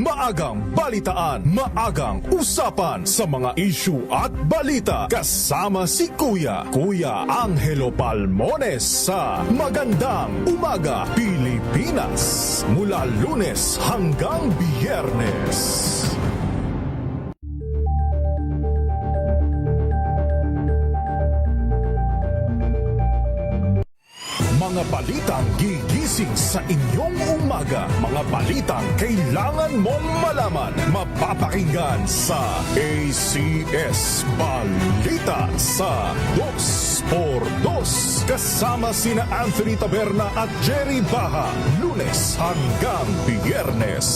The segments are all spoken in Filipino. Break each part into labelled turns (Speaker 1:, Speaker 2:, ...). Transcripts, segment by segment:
Speaker 1: Maagang balitaan, maagang usapan sa mga issue at balita. Kasama si Kuya Angelo Palmones sa Magandang Umaga Pilipinas. Mula Lunes hanggang Biyernes. Mga balitang gigising sa inyong umaga. Mga balitang kailangan mong malaman. Mapapakinggan sa ACS Balita sa 2x2. Kasama sina Anthony Taberna at Jerry Baha. Lunes hanggang Biyernes.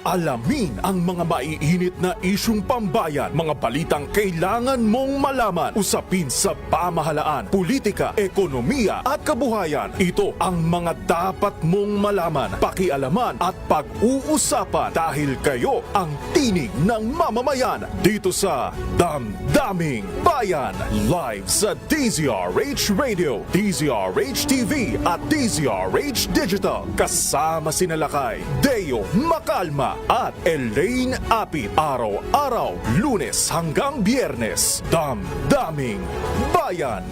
Speaker 1: Alamin ang mga maiinit na isyung pambayan, mga balitang kailangan mong malaman, usapin sa pamahalaan, politika, ekonomiya at kabuhayan. Ito ang mga dapat mong malaman, pakialaman at pag-uusapan dahil kayo ang tinig ng mamamayan dito sa Damdaming Bayan. Live sa DZRH Radio, DZRH TV at DZRH Digital. Kasama sina Lakay, Deo Macalma at Elaine Apit. Araw-araw, Lunes hanggang Biyernes. Damdaming Bayan.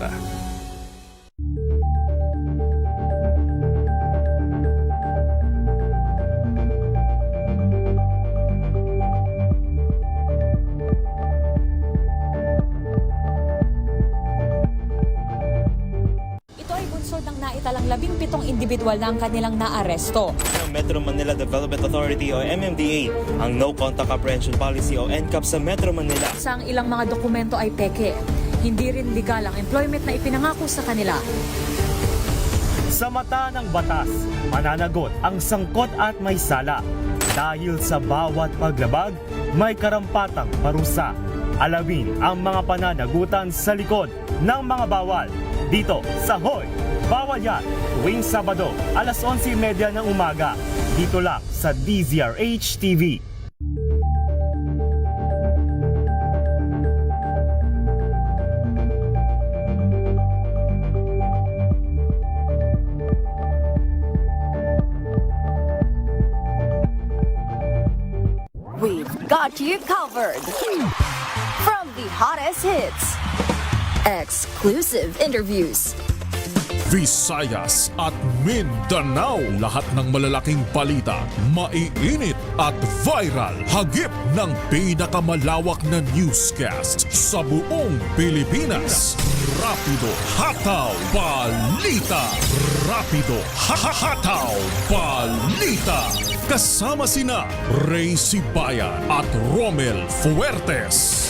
Speaker 2: Naitalang 17 individual na ang kanilang naaresto.
Speaker 3: Metro Manila Development Authority o MMDA ang No Contact Apprehension Policy o NCAP sa Metro Manila.
Speaker 2: Sa ang ilang mga dokumento ay peke. Hindi rin legal ang employment na ipinangako sa kanila.
Speaker 4: Sa mata ng batas, mananagot ang sangkot at may sala. Dahil sa bawat paglabag, may karampatang parusa. Alamin ang mga pananagutan sa likod ng mga bawal. Dito sa Hoy! Bawal Yan, tuwing Sabado, alas 11:30 ng umaga. Dito lang sa DZRH TV.
Speaker 5: We've got you covered. From the hottest hits, exclusive interviews,
Speaker 1: Visayas at Mindanao. Lahat ng malalaking balita, maiinit at viral. Hagip ng pinakamalawak na newscast sa buong Pilipinas. Rapido Hataw Balita. Rapido Hataw Balita. Kasama sina Ray Sibayan at Romel Fuertes.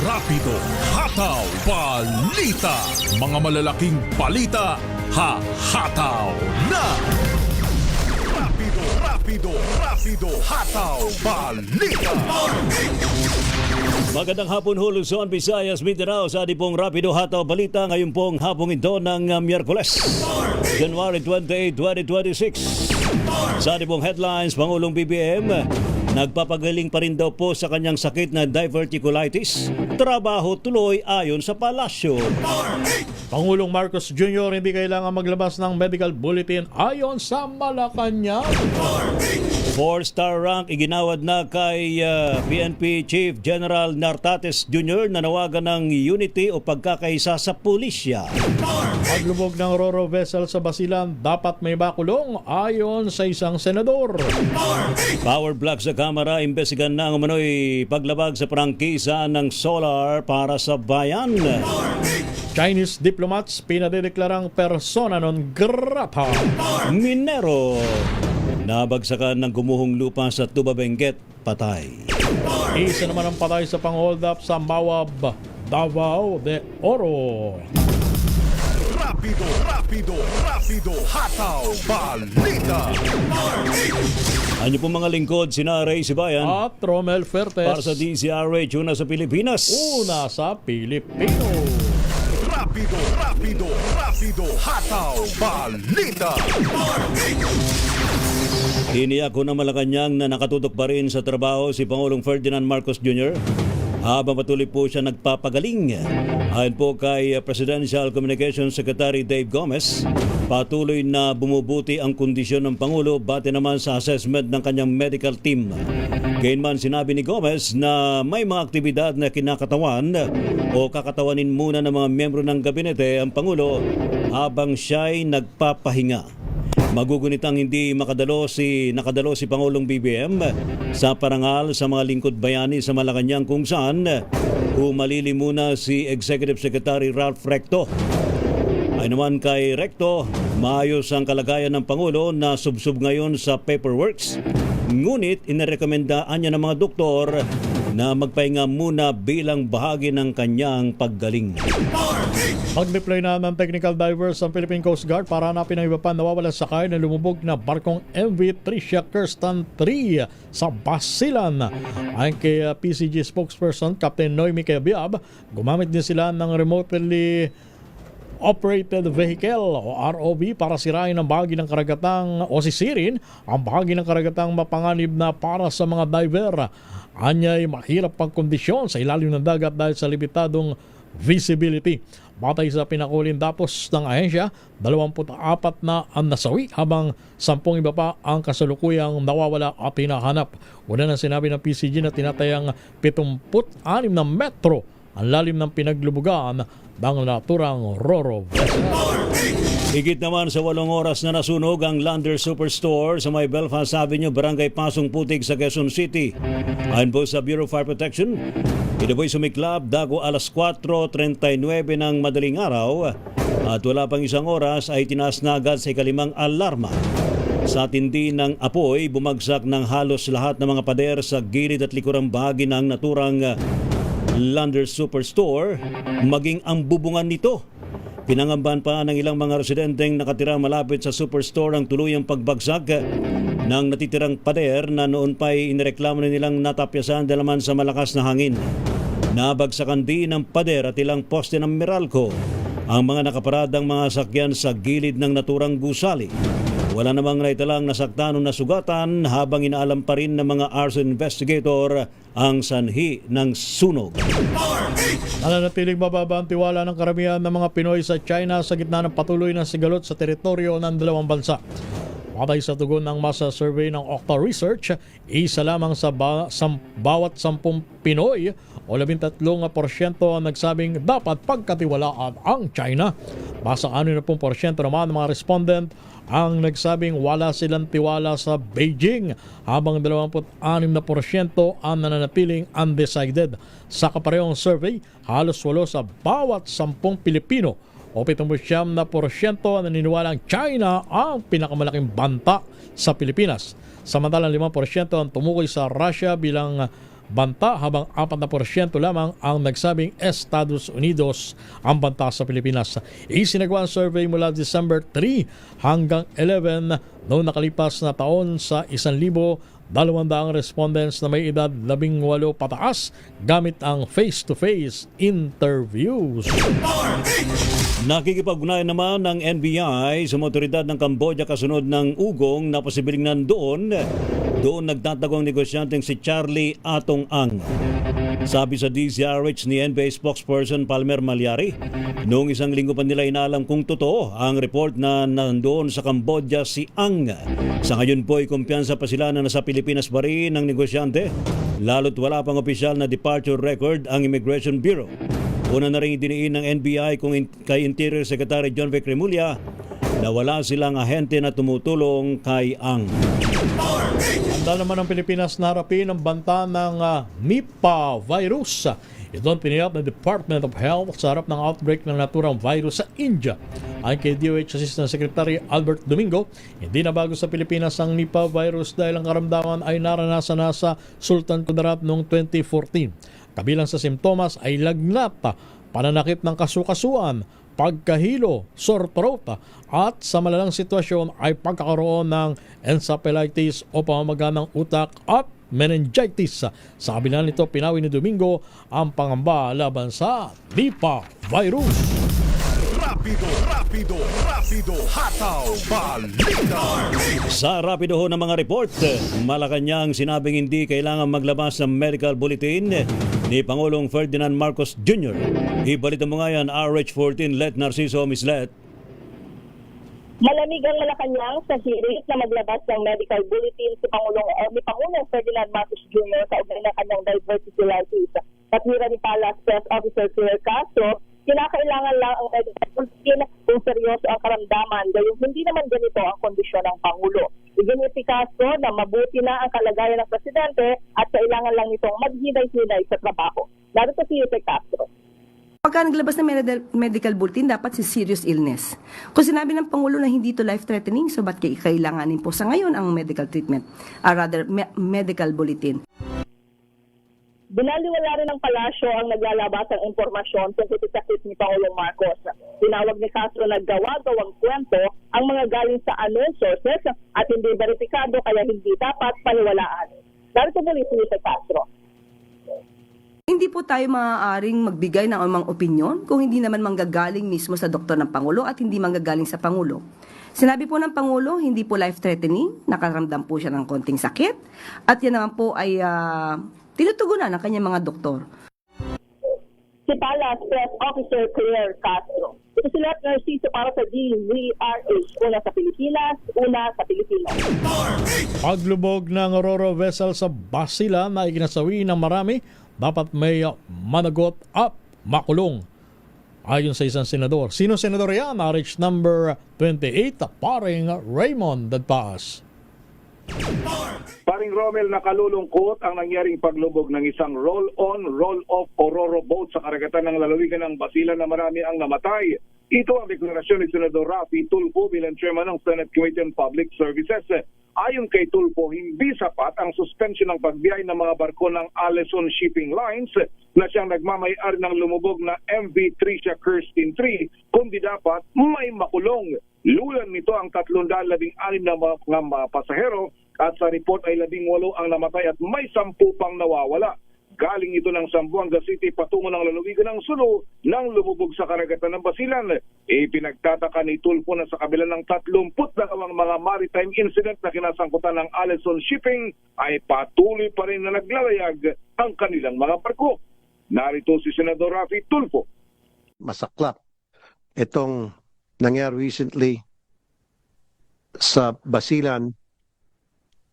Speaker 1: Rapido Hataw Balita. Mga malalaking balita, hataw na! Rapido Hataw Balita.
Speaker 6: Magandang hapon ho, Luzon, Visayas, Mindanao sa ating pong Rapido Hataw Balita ngayong pong hapong ito ng Miyerkules, January 28, 2026. Sa ating pong headlines, Pangulong BBM, nagpapagaling pa rin daw po sa kanyang sakit na diverticulitis. Trabaho tuloy ayon sa palasyo.
Speaker 7: Pangulong Marcos Jr. hindi kailangan maglabas ng medical bulletin ayon sa Malacanang.
Speaker 6: 4-star rank iginawad na kay PNP Chief General Nartates Jr. na nawagan ng unity o pagkakaisa sa pulisya.
Speaker 7: Paglubog ng Roro vessel sa Basilan, dapat may bakulong ayon sa isang senador.
Speaker 6: Power block sa Kamara, imbestigan na ang umano'y paglabag sa prangkisa ng solar para sa bayan.
Speaker 7: Chinese diplomats pinadedeklarang persona non grata.
Speaker 6: Minero, nabagsakan ng gumuhong lupa sa Tuba Benguet, patay.
Speaker 7: Isa naman ang patay sa pang-hold up sa Mawab, Davao de Oro.
Speaker 1: Rapido Hataw Balita.
Speaker 6: Ano po mga lingkod, sina Ray Sibayan
Speaker 7: At Romel Fuertes.
Speaker 6: para sa DZRH, una sa Pilipinas.
Speaker 7: Una sa Pilipino.
Speaker 1: Rapido Hataw Balita.
Speaker 6: Tiniyak ko ng Malacanang na nakatutok pa rin sa trabaho si Pangulong Ferdinand Marcos Jr. habang patuloy po siya nagpapagaling. Ayon po kay Presidential Communications Secretary Dave Gomez, patuloy na bumubuti ang kondisyon ng Pangulo base naman sa assessment ng kanyang medical team. Gayunman sinabi ni Gomez na may mga aktibidad na kinakatawan o kakatawanin muna ng mga miyembro ng gabinete ang Pangulo habang siya'y nagpapahinga. Magugunitang hindi nakadalo si Pangulong BBM sa parangal sa mga lingkod bayani sa Malacanang kung saan umalili muna si Executive Secretary Ralph Recto. Ay naman kay Recto, maayos ang kalagayan ng Pangulo na subsub ngayon sa paperworks. Ngunit inirekomendaan niya ng mga doktor na magpahinga muna bilang bahagi ng kanyang paggaling.
Speaker 7: Pag-deploy na ng technical divers ang Philippine Coast Guard para hanapin ang iba pa nawawalang sakay na lumubog na barkong MV Tricia Kirsten 3 sa Basilan. Ayon kay PCG spokesperson Captain Noemi Cabiab, gumamit din sila ng remotely operated vehicle o ROV para sirain ang bahagi ng karagatang o sisirin ang bahagi ng karagatang mapanganib na para sa mga diver. Anya'y mahirap pang kondisyon sa ilalim ng dagat dahil sa limitadong visibility. Batay sa pinakuling datos ng ahensya, 24 na ang nasawi habang 10 iba pa ang kasalukuyang nawawala at hinahanap. Una na sinabi ng PCG na tinatayang 76 na metro ang lalim ng pinaglubugan ng naturang Roro vessel.
Speaker 6: Higit naman sa 8 oras na nasunog ang Lander Superstore sa may Belfast Avenue, Barangay Pasong Putig sa Quezon City. Ayon po sa Bureau of Fire Protection, ito po'y sumiklab dago alas 4:39 ng madaling araw at wala pang isang oras ay tinaas na agad sa ikalimang alarma. Sa tindi ng apoy, bumagsak ng halos lahat ng mga pader sa gilid at likurang bahagi ng naturang Lander Superstore, maging ang bubungan nito. Pinangamban pa ng ilang mga residenteng nakatira malapit sa superstore ang tuluyang pagbagsak ng natitirang pader na noon pa'y inireklamo na nilang natapyasan dahil naman sa malakas na hangin. Nabagsakan din ng pader at ilang poste ng Meralco ang mga nakaparadang mga sakyan sa gilid ng naturang gusali. Wala namang naitalang nasaktan o nasugatan habang inaalam pa rin ng mga arson investigator ang sanhi ng sunog.
Speaker 7: Nananatiling mababa ang tiwala ng karamihan ng mga Pinoy sa China sa gitna ng patuloy na sigalot sa teritoryo ng dalawang bansa. Patay sa tugon ng masa survey ng Okta Research, isa lamang sa bawat 10 Pinoy o 13% ang nagsabing dapat pagkatiwalaan ang China. Basa 60% naman ng mga respondent ang nagsabing wala silang tiwala sa Beijing, habang 26% ang nananatiling undecided. Sa kaparehong survey, halos 8 sa bawat 10 Pilipino o 79% na naniniwalang China ang pinakamalaking banta sa Pilipinas. Samantalang 5% ang tumukoy sa Russia bilang banta, habang 4% lamang ang nagsabing Estados Unidos ang banta sa Pilipinas. Isinagawa ang survey mula December 3 hanggang 11 noong nakalipas na taon sa 1,200 respondents na may edad 18 pataas gamit ang face-to-face interviews.
Speaker 6: Nakikipag-ugnayan naman ng NBI sa mga otoridad ng Cambodia kasunod ng ugong na posibleng nandoon. Doon nagtatagong negosyanteng si Charlie Atong Ang. Sabi sa DZRH ni NBI spokesperson Palmer Malyari, noong 1 linggo pa nila inaalam kung totoo ang report na nandoon sa Cambodia si Ang. Sa ngayon po ay kumpiyansa pa sila na nasa Pilipinas pa rin ang negosyante, lalo't wala pang opisyal na departure record ang Immigration Bureau. Una na rin idiniin ng NBI kay Interior Secretary John Vic Remulla na wala silang ahente na tumutulong kay Ang.
Speaker 7: Handa naman ang Pilipinas na harapin ang banta ng Nipah virus. Ito ang piniyap ng Department of Health sa harap ng outbreak ng naturang virus sa India. Ayon kay DOH Assistant Secretary Albert Domingo, hindi na bago sa Pilipinas ang Nipah virus dahil ang karamdaman ay naranasan na sa Sultan Kudarat noong 2014. Kabilang sa simptomas ay lagnat, pananakit ng kasukasuan, pagkahilo, sore throat, at sa malalang sitwasyon ay pagkakaroon ng encephalitis o pamamaga ng utak at meningitis. Sa kabila nito, pinawi ni Domingo ang pangamba laban sa Nipah virus.
Speaker 1: Rapido, hataw, balita.
Speaker 6: Sa rapido ho ng mga report, Malacanang sinabing hindi kailangan maglabas ng medical bulletin ni Pangulong Ferdinand Marcos Jr. Ibalita mo nga yan, RH14, Let Narciso, Miss Let.
Speaker 8: Malamig ang Malacanang sa hirit na maglabas ng medical bulletin ni Pangulong Ferdinand Marcos Jr. sa ugnay ng kanyang diverticulitis. Patwira ni Palace Press Officer Claire Castro, kinakailangan lang ang medical bulletin kung seryoso ang karamdaman, gayong hindi naman ganito ang kondisyon ng Pangulo. Iginit ni Castro na mabuti na ang kalagayan ng presidente at kailangan lang nitong maghinay-hinay sa trabaho. Narito si Yute Castro.
Speaker 9: Pagka naglabas ng medical bulletin, dapat si serious illness. Kung sinabi ng Pangulo na hindi to life-threatening, so ba't kailanganin po sa ngayon ang medical treatment? Medical bulletin.
Speaker 8: Binaliwala rin ng palasyo ang naglalabas ng impormasyon tungkol sa sakit ni Pangulong Marcos. Tinawag ni Castro na gawa-gawang kwento ang mga galing sa unknown sources at hindi verifikado kaya hindi dapat paniwalaan. Narito muli si Yute Castro.
Speaker 9: Hindi po tayo maaaring magbigay ng anumang opinyon kung hindi naman manggagaling mismo sa doktor ng Pangulo at hindi manggagaling sa Pangulo. Sinabi po ng Pangulo, hindi po life-threatening, nakaramdam po siya ng konting sakit at yan naman po ay tinutugunan ng kanyang mga doktor.
Speaker 8: Si Palace Press Officer Claire Castro. Ito si Let Narciso para sa DZRH. Una sa Pilipinas, una sa Pilipinas.
Speaker 7: Paglubog ng Aurora vessel sa Basilan na ikinasawi ng marami, dapat may managot at makulong. Ayon sa isang senador. Sino senador yan? RH number 28, paring Raymond Dadpaas.
Speaker 10: Paring Romel, nakalulungkot ang nangyaring paglubog ng isang roll-on, roll-off Aurora boat sa karagatan ng lalawigan ng Basilan na marami ang namatay. Ito ang deklarasyon ni Senador Rafi Tulfo bilang chairman ng Senate Committee on Public Services. Ayon kay Tulfo, hindi sapat ang suspension ng pagbiyay ng mga barko ng Allison Shipping Lines na siyang nagmamay-ari ng lumubog na MV Tricia Kirsten 3, kundi dapat may makulong. Lulan nito ang 316 na mga pasahero at sa report ay 18 ang namatay at may 10 pang nawawala. Galing ito ng Zamboanga City patungo ng lalawigan ng Sulu nang lumubog sa karagatan ng Basilan. Pinagtataka ni Tulfo na sa kabila ng 32 mga maritime incident na kinasangkutan ng Allison Shipping ay patuloy pa rin na naglalayag ang kanilang mga barko. Narito si Senador Rafi Tulfo.
Speaker 11: Masaklap itong nangyari recently sa Basilan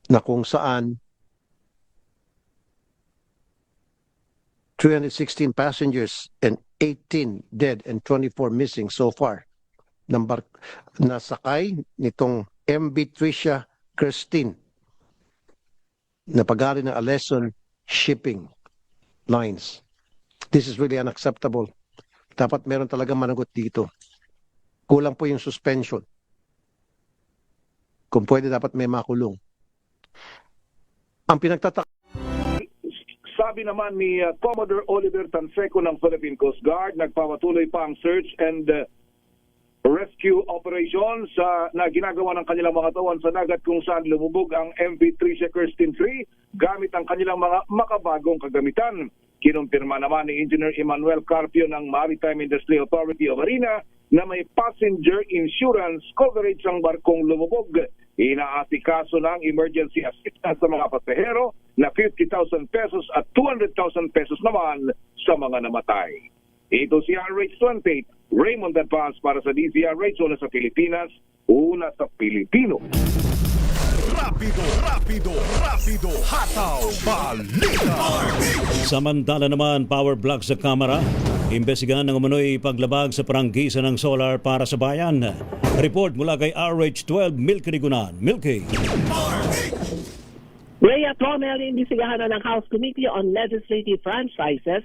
Speaker 11: na kung saan 316 passengers and 18 dead and 24 missing so far. Nasakay nitong MV Tricia Kirsten na pag-ari ng Allison Shipping Lines. This is really unacceptable. Dapat meron talaga managot dito. Kulang po yung suspension. Kung pwede, dapat may makulong. Ang pinagtataka
Speaker 10: Sabi naman ni Commodore Oliver Tanseco ng Philippine Coast Guard, nagpapatuloy pa ang search and rescue operations na ginagawa ng kanilang mga tawan sa dagat kung saan lumubog ang MV Tricia Kirsten 3 gamit ang kanilang mga makabagong kagamitan. Kinumpirma naman ni Engineer Emmanuel Carpio ng Maritime Industry Authority of Marina na may passenger insurance coverage ang barkong lumubog. Inaasikaso ng emergency assistance sa mga pasahero na 50,000 pesos at 200,000 pesos naman sa mga namatay. Ito si RH28, Raymond Dadpaas para sa DZRH, una sa Pilipinas, una sa Pilipino.
Speaker 1: Rapido, hataw, balita.
Speaker 6: Samantala naman, power block sa Kamara. Imbestigahan ng umunoy paglabag sa prangkisa ng solar para sa bayan. Report mula kay RH12, Milky Rigunan. Milky.
Speaker 12: Rhea Tromel, imbestigahan na ng House Committee on Legislative Franchises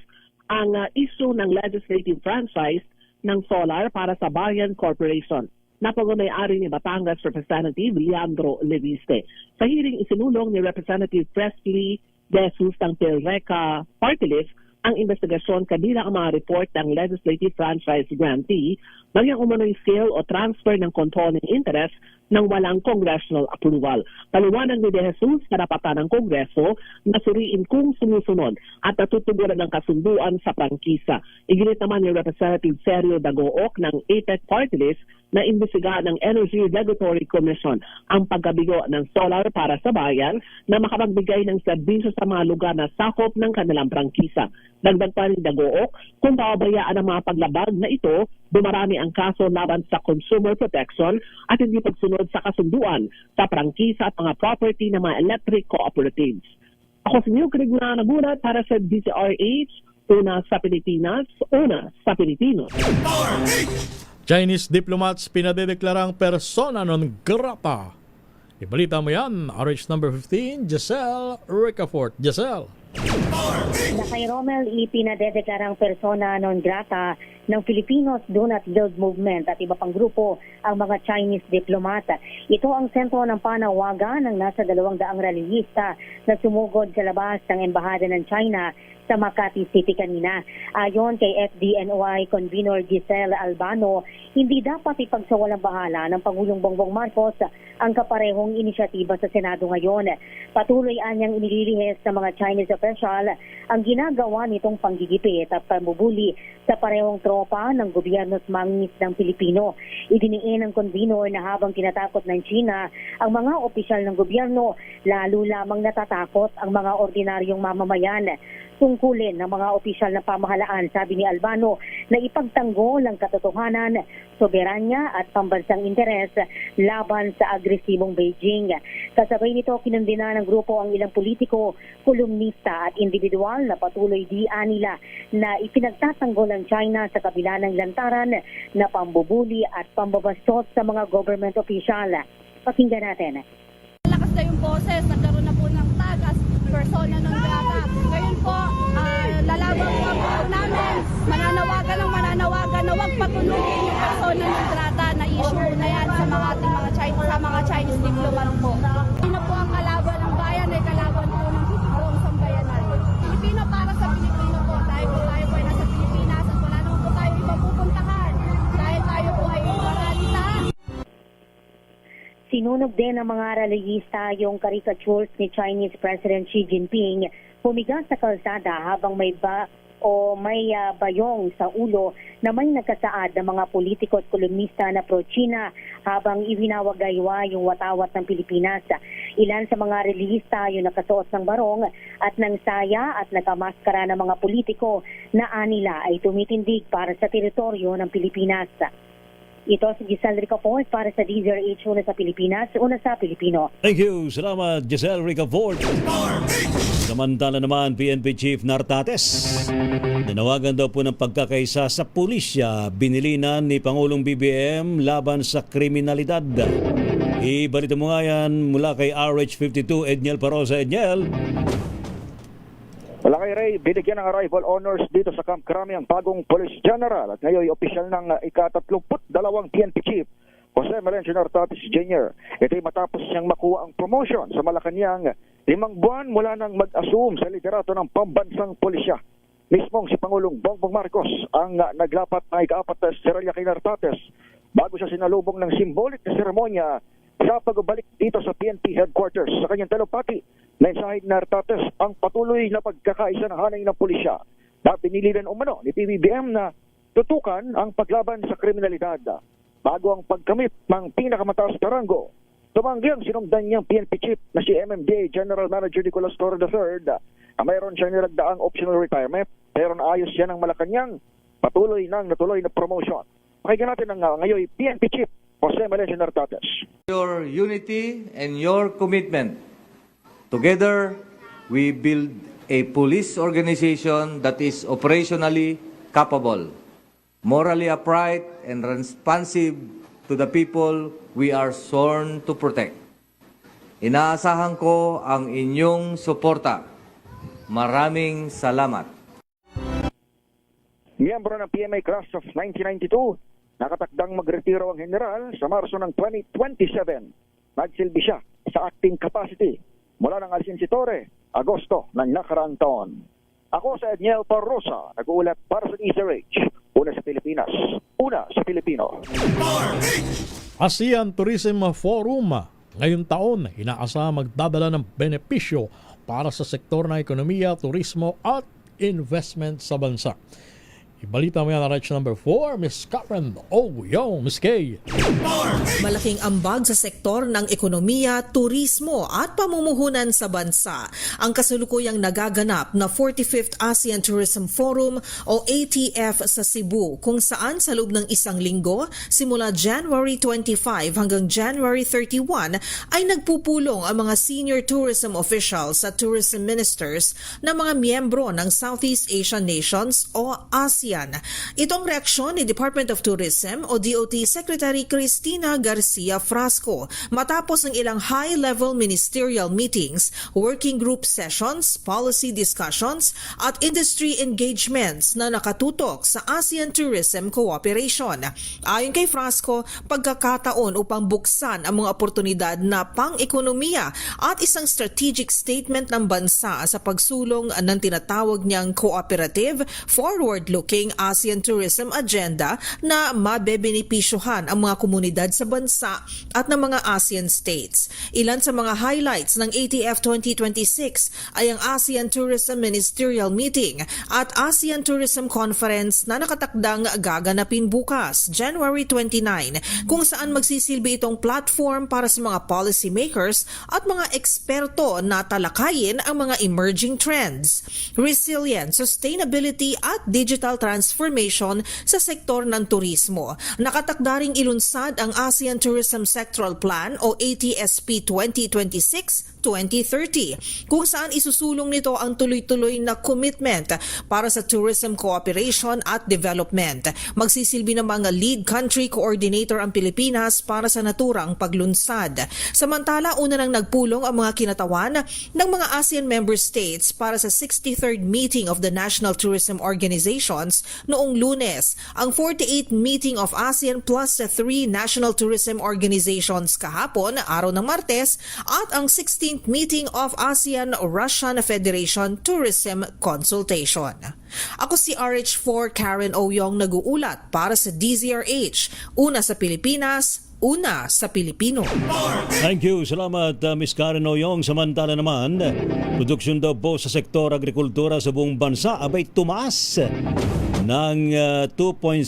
Speaker 12: ang issue ng legislative franchise ng solar para sa Bayan Corporation. Napag-may-ari ni Batangas Representative Leandro Leviste. Sa hearing isinulong ni Representative Presley Jesus ng PhilReca Party List ang investigasyon kabilang ang mga report ng legislative franchise grantee, bagyang umano'y sale o transfer ng controlling interest nang walang congressional approval. Paliwanag ni De Jesus, karapatan ng Kongreso na suriin kung sumusunod at natutugunan ng kasunduan sa prangkisa. Iginit naman ni Representative Sergio Dagook ng APEC Party List na imbestiga ng Energy Regulatory Commission ang pagkabigo ng solar para sa bayan na makapagbigay ng serbisyo sa mga lugar na sakop ng kanilang prangkisa. Dagdag pa ni Dagook, kung pababayaan ang mga paglabag na ito, dumarami ang kaso laban sa consumer protection at hindi pagsunod sa kasunduan sa prangkisa at mga property ng mga electric cooperatives. Ako si Neil Crigna nagulat para sa DZRH, una sa Pilipinas, una sa Pilipino.
Speaker 7: Chinese diplomats pinadedeklarang persona non grata. Ibalita mo yan, RH number 15, Giselle Ricafort. Giselle.
Speaker 13: Na kay Romel ipinadedeklarang persona non grata ng Filipinos Do Not Build Movement at iba pang grupo ang mga Chinese diplomata. Ito ang sentro ng panawagan ng nasa 200 relihista na sumugod sa labas ng Embahada ng China sa Makati City kanina. Ayon kay FDNY Convenor Giselle Albano, hindi dapat ipagsawalang bahala ng Pangulong Bongbong Marcos ang kaparehong inisyatiba sa Senado ngayon. Patuloy anyang inililihis ng mga Chinese official ang ginagawa nitong panggigipit at pambubuli sa parehong tropa ng gobyerno't mangis ng Pilipino. Idiniin ng convenor na habang tinatakot ng China ang mga opisyal ng gobyerno, lalo lamang natatakot ang mga ordinaryong mamamayan. Tungkulin ng mga opisyal ng pamahalaan, sabi ni Albano, na ipagtanggol ang katotohanan, soberanya at pambansang interes laban sa agresibong Beijing. Kasabay nito, kinundina ng grupo ang ilang politiko, kolumnista at individual na patuloy dian nila na ipinagtatanggol ang China sa kabila ng lantaran na pambubuli at pambabastos sa mga government official. Pakinggan natin.
Speaker 14: Lakas na yung boses, nagkaroon na po ng tag as persona non grata. Ngayon po, lalaban po ang namin, mananawagan na huwag patulugin yung persona non grata na issue na yan sa mga Chinese diplomat po. Sino po ang kalaban ng bayan ay kalaban po ng buong sambayanan. Pilipino para sa Pilipino po. Tayo po ay nasa Pilipinas at wala naman po tayo ibang pupuntahan. Dahil tayo po ay moralita.
Speaker 13: Sinunog din ng mga relihista yung caricatures ni Chinese President Xi Jinping humiga sa kalsada habang may bayong sa ulo na may nagkasaad ng mga politiko at kolumnista na pro-China habang iwinawagaywa yung watawat ng Pilipinas. Ilan sa mga relihista yung nakasuot ng barong at ng saya at nakamaskara ng mga politiko na anila ay tumitindig para sa teritoryo ng Pilipinas. Ito si Giselle Ricafort para sa DZRH, una sa Pilipinas, una sa Pilipino.
Speaker 6: Thank you. Salamat, Giselle Ricafort. Samantala naman, PNP Chief Nartates. Nanawagan daw po ng pagkakaisa sa pulisya, binilinan ni Pangulong BBM laban sa kriminalidad. Ibalita mo nga yan mula kay RH52, Edniel Parosa. Edniel.
Speaker 15: Wala kay Ray, binigyan ng arrival honors dito sa Camp Crame ang bagong Police General at ngayon opisyal ng ika-32 PNP Chief, Jose Melencio Nartates Jr. Ito'y matapos niyang makuha ang promotion sa Malacanang 5 buwan mula nang mag-assume sa liderato ng pambansang pulisya. Mismong si Pangulong Bongbong Marcos ang naglapat ng ika-4 na estrella kay Nartates bago siya sinalubong ng symbolic na seremonya sa pagbabalik dito sa PNP headquarters. Sa kanyang talumpati, mensahe ni Nartates ang patuloy na pagkakaisa ng hanay ng pulisya na pinilinan umano ni PBBM na tutukan ang paglaban sa kriminalidad. Bago ang pagkamit ng pinakamataas na ranggo, tumanggi ang sinumdan niyang PNP chief na si MMDA General Manager Nicolas Torre III na mayroon siyang nilagdaang optional retirement pero naayos siya ng Malacanang patuloy na promotion. Pakinggan natin ang ngayon PNP chief Jose Melencio Nartates.
Speaker 16: Your unity and your commitment. Together, we build a police organization that is operationally capable, morally upright, and responsive to the people we are sworn to protect. Inaasahan ko ang inyong suporta. Maraming salamat.
Speaker 15: Miyembro ng PMA Class of 1992, nakatakdang magretiro ang general sa Marso ng 2027. Nagsilbi siya sa acting capacity mula ng alisin si Torre, Agosto ng nakaraang taon. Ako sa Edniel Parrosa, nag-uulat para sa DZRH, una sa Pilipinas, una sa Pilipino.
Speaker 7: ASEAN Tourism Forum ngayong taon inaasahang magdadala ng benepisyo para sa sektor ng ekonomiya, turismo at investment sa bansa. Ibalita mo yan na Rich number 4, Miss Karen Ouyong, Miss Kay.
Speaker 17: Malaking ambag sa sektor ng ekonomiya, turismo at pamumuhunan sa bansa ang kasalukuyang nagaganap na 45th ASEAN Tourism Forum o ATF sa Cebu, kung saan sa loob ng isang linggo simula January 25 hanggang January 31 ay nagpupulong ang mga senior tourism officials at tourism ministers na mga miyembro ng Southeast Asian nations o ASEAN. Itong reaksyon ni Department of Tourism o DOT Secretary Cristina Garcia Frasco matapos ng ilang high-level ministerial meetings, working group sessions, policy discussions at industry engagements na nakatutok sa ASEAN Tourism Cooperation. Ayon kay Frasco, pagkakataon upang buksan ang mga oportunidad na pang-ekonomiya at isang strategic statement ng bansa sa pagsulong ng tinatawag niyang cooperative, forward-looking ASEAN Tourism Agenda na mabebenepisyohan ang mga komunidad sa bansa at ng mga ASEAN states. Ilan sa mga highlights ng ATF 2026 ay ang ASEAN Tourism Ministerial Meeting at ASEAN Tourism Conference na nakatakdang gaganapin bukas, January 29, kung saan magsisilbi itong platform para sa mga policymakers at mga eksperto na talakayin ang mga emerging trends, resilience, sustainability at digital transformation sa sektor ng turismo. Nakatakda ring ilunsad ang ASEAN Tourism Sectoral Plan o ATSP 2026-2030, kung saan isusulong nito ang tuloy-tuloy na commitment para sa tourism cooperation at development. Magsisilbi ng mga lead country coordinator ang Pilipinas para sa naturang paglunsad. Samantala, una nang nagpulong ang mga kinatawan ng mga ASEAN member states para sa 63rd meeting of the National Tourism Organizations noong Lunes, ang 48th meeting of ASEAN plus 3 National Tourism Organizations kahapon, araw ng Martes, at ang 16th meeting of ASEAN-Russian Federation Tourism Consultation. Ako si RH4 Karen Ouyong, nag-uulat para sa DZRH, una sa Pilipinas, una sa Pilipino.
Speaker 6: Thank you. Salamat, Ms. Karen Ouyong. Samantala naman, produksyon daw po sa sektor agrikultura sa buong bansa abay tumaas ng 2.6%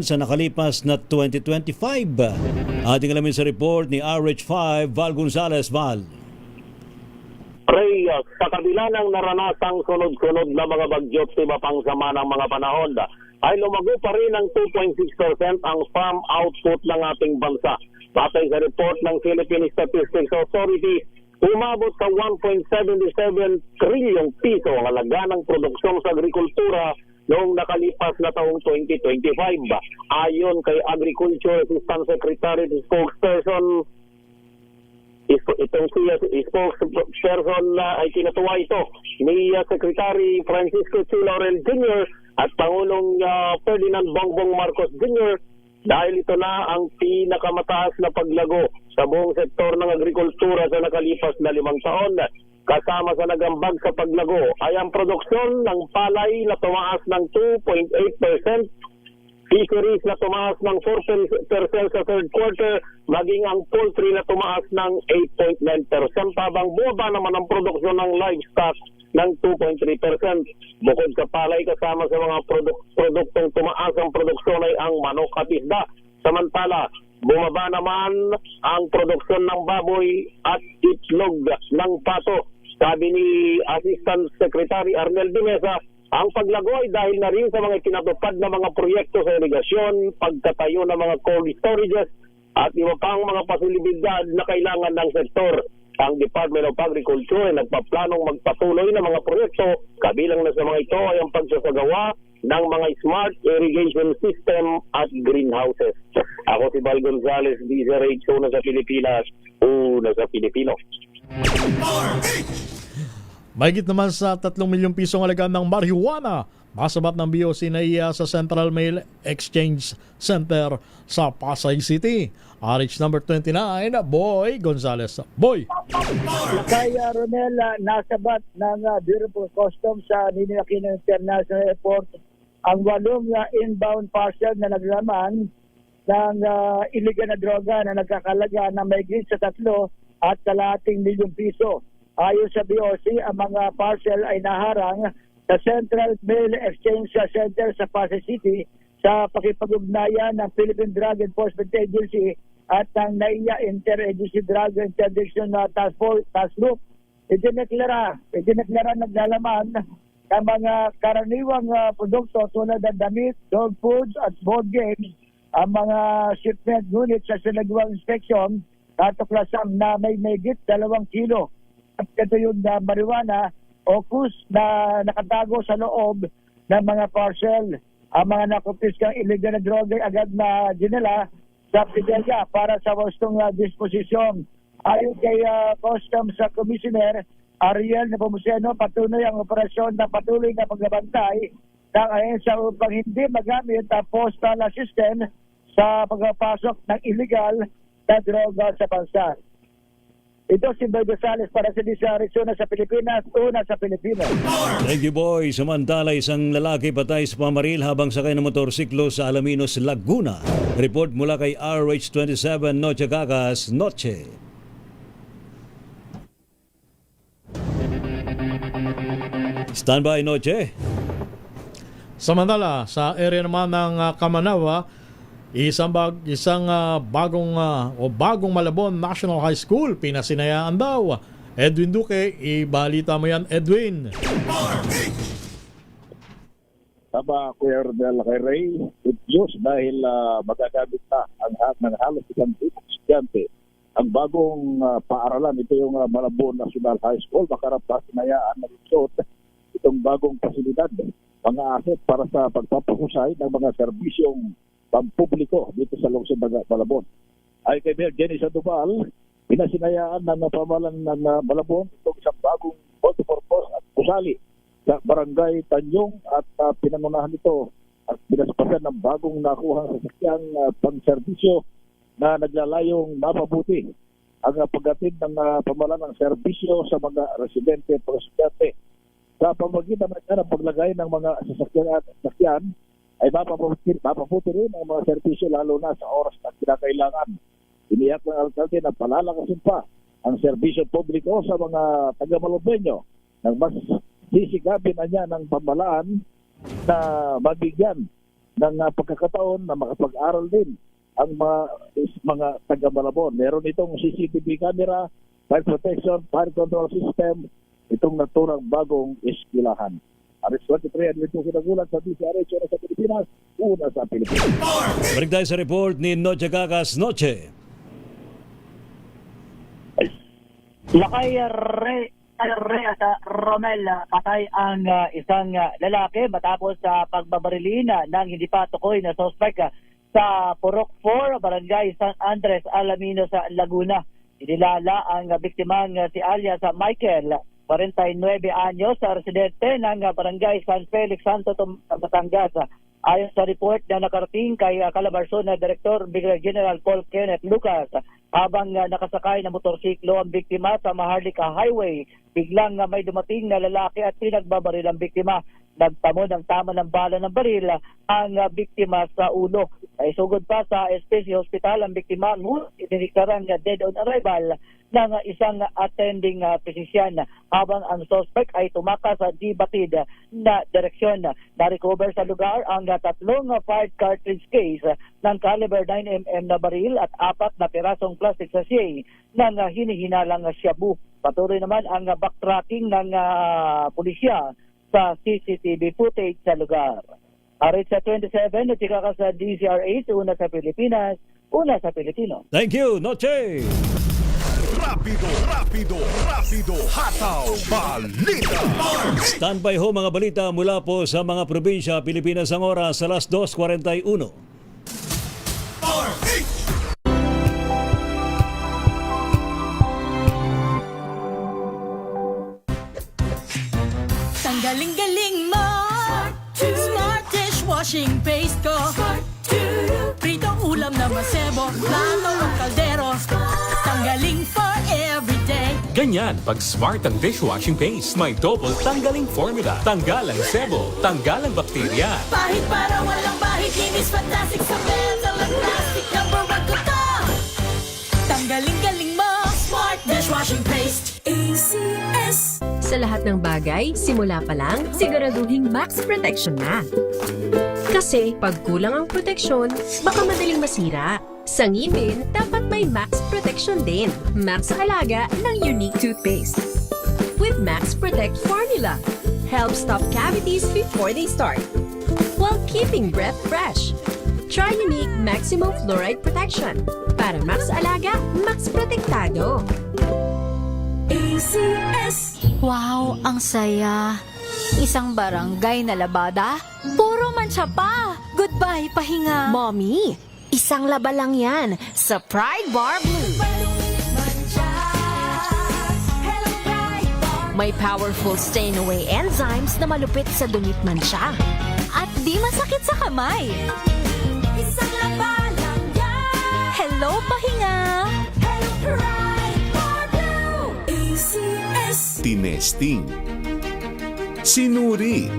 Speaker 6: sa nakalipas na 2025. Ating alamin sa report ni RH5, Val Gonzalez. Val.
Speaker 18: Ray, sa kabila ng naranasang sunod-sunod na mga bagyot sa iba pang sama ng mga panahon, ay lumago pa rin ng 2.6% ang farm output ng ating bansa. Batay sa report ng Philippine Statistics Authority, umabot sa 1.77 trilyong piso ang halaga ng produksyon sa agrikultura noong nakalipas na taong 2025. Ayon kay Agriculture Assistant Secretary spokesperson, itong spokesperson ay kinatuwa ito ni Secretary Francisco C. Laurel Jr. at Pangulong Ferdinand Bongbong Marcos Jr. dahil ito na ang pinakamataas na paglago sa buong sektor ng agrikultura sa nakalipas na 5 taon. Kasama sa nagambag sa paglago ay ang produksyon ng palay na tumaas ng 2.8%, fisheries na tumaas ng 4% sa third quarter, maging ang poultry na tumaas ng 8.9%, habang bumaba naman ang produksyon ng livestock ng 2.3%. Bukod sa palay, kasama sa mga produktong tumaas ang produksyon ay ang manok at isda. Samantala, bumaba naman ang produksyon ng baboy at itlog ng pato. Sabi ni Assistant Secretary Arnel Dimesa, ang paglago ay dahil na rin sa mga kinatupad na mga proyekto sa irigasyon, pagtatayo ng mga cold storages at iba pang mga pasilidad na kailangan ng sektor. Ang Department of Agriculture ay nagpaplanong magpatuloy ng mga proyekto. Kabilang na sa mga ito ay ang pagsasagawa ng mga smart irrigation system at greenhouses. Ako si Val Gonzalez, DZRH, una sa Pilipinas, una sa Pilipino.
Speaker 7: Mahigit naman sa 3 milyong pisong halaga ng marijuana masabat ng BOC na iya sa Central Mail Exchange Center sa Pasay City. RH number 29, Boy Gonzalez. Boy!
Speaker 19: Kaya Ronel, nasabat ng Bureau of Customs sa Ninoy Aquino International Airport ang 8 inbound parcel na naglaman ng illegal na droga na nagkakalaga na mahigit sa 3.2 milyong piso. Ayon sa BOC, ang mga parcel ay naharang sa Central Mail Exchange Center sa Pasay City sa pakipag-ugnayan ng Philippine Drug Enforcement Agency at ng NAIA Interagency Drug Interdiction Task Group. Idineklara naglalaman ng mga karaniwang produkto tulad ng damit, dog foods at board games ang mga shipment unit sa sinagawang inspection natuklasan na may mahigit 2 kilo at ito yung marijuana o kus na nakatago sa loob ng mga parcel. Ang mga nakupiskang illegal na droga agad na dinala sa Pidelga para sa wastong disposisyon. Ayon kay Customs Commissioner Ariel Nepomuceno, patuloy ang operasyon na patuloy na pagbabantay ng ahensya upang hindi magamit ang postal system sa pagpapasok ng illegal na droga sa bansa. Ito si Boy Gonzales para sa Arizona sa Pilipinas, una sa Pilipinas.
Speaker 6: Thank you, boy. Samantala, isang lalaki patay sa pamaril habang sakay ng motorsiklo sa Alaminos, Laguna. Report mula kay RH27 Noche Gagas, Noche. Standby, Noche.
Speaker 7: Samantala, sa area naman ng Kamanawa, isang bagong Malabon National High School pinasinayaan daw. Edwin Duque, ibalita mo yan, Edwin.
Speaker 15: Tama, Kuya Rodel, kay Ray, good news dahil magagamit na ng halos 1,000 estudyante ang bagong paaralan. Ito yung Malabon National High School. Makarapasinayaan na resort itong bagong pasilidad, mga asset para sa pagpapahusay ng mga serbisyong pampubliko dito sa lungsod ng Malabon. Ay kay Mayor Jenny Sandoval, pinasinayaan ng pamahalaan ng Malabon itong isang bagong multipurpose at pusali sa barangay Tanyong at pinangunahan ito at pinaspasan ng bagong nakuhang sasakyang pang-serbisyo na naglalayong mapabuti ang paghatid ng pamahalaan ng serbisyo sa mga residente at estudyante. Sa pamagitan ng paglagay ng mga sasakyan ay mapaputi rin ang mga serbisyo lalo na sa oras na kinakailangan. Iniyak ng alkalde na palalakasin pa ang serbisyo publiko sa mga taga-Malabonyo nang mas sisigabin na niya ng pamahalaan na mabigyan ng pagkakataon na makapag-aral din ang mga taga-Malabon. Meron itong CCTV camera, fire protection, fire control system, itong naturang bagong eskwelahan. Aris 23 at ito kinagulat sa DCRH sa Pilipinas, una sa Pilipinas.
Speaker 6: Balik tayo sa report ni Noche Gagas, Noche.
Speaker 20: Lakay at Romel, patay ang isang lalaki matapos sa pagbabarilin ng hindi pa tukoy na suspect sa Purok 4, Barangay San Andres, Alaminos, Laguna. Inilala ang biktimang si alias Michael, 49 anyos, residente ng Barangay San Felix, Santo Batangas. Ayon sa report na nakarating kay Calabarzon na Director Brigadier General Paul Kenneth Lucas, habang nakasakay na motorsiklo ang biktima sa Maharlika Highway, biglang may dumating na lalaki at pinagbabaril ang biktima. Nagtamo ng tama ng bala ng baril ang biktima sa ulo. Ay sugod pa sa SPC Hospital ang biktima, idiniklarang dead on arrival ng isang attending physician, habang ang suspect ay tumakas sa di batid na direksyon. Na-recover sa lugar ang 3 fired cartridge case ng caliber 9mm na baril at 4 na pirasong plastic sachet ng hinihinalang shabu. Patuloy naman ang backtracking ng pulisya sa CCTV footage sa lugar. Arit sa 27, natika ka sa DCRH, una sa Pilipinas, una sa Pilipino.
Speaker 6: Thank you, Noche!
Speaker 1: Rapido, hataw, balita.
Speaker 6: Standby ho mga balita mula po sa mga probinsya Pilipinas ang oras sa alas 2:41.
Speaker 21: Galing-galing mo, Smart dishwashing paste ko, pritong ulam na masebo, plato o kaldero, tanggaling for everyday.
Speaker 22: Ganyan pag Smart ang dishwashing paste. May double tanggaling formula. Tanggal ang sebo, tanggal ang bakterya.
Speaker 21: Bahid para walang bahid, linis fantastic sa metal at plastic. Ang galing-galing mo, Smart Dishwashing Paste. ACS.
Speaker 2: Sa lahat ng bagay, simula pa lang, siguraduhing max protection na. Kasi pag kulang ang proteksyon, baka madaling masira. Sa ngipin, dapat may max protection din. Max sa alaga ng Unique Toothpaste. With Max Protect Formula, help stop cavities before they start, while keeping breath fresh. Try Unique Maximum Fluoride Protection. Para max alaga, max protektado.
Speaker 21: ACS.
Speaker 5: Wow, ang saya. Isang barangay na labada, puro mancha pa. Goodbye, pahinga.
Speaker 2: Mommy, isang laba lang yan sa Pride Bar Blue. May powerful stain-away enzymes na malupit sa dumit mansya.
Speaker 5: At di masakit sa kamay.
Speaker 21: Isang laba lang yan.
Speaker 5: Hello, pahinga.
Speaker 21: Hello, Pride Bar Blue. ACS.
Speaker 1: Tinesting, sinuri,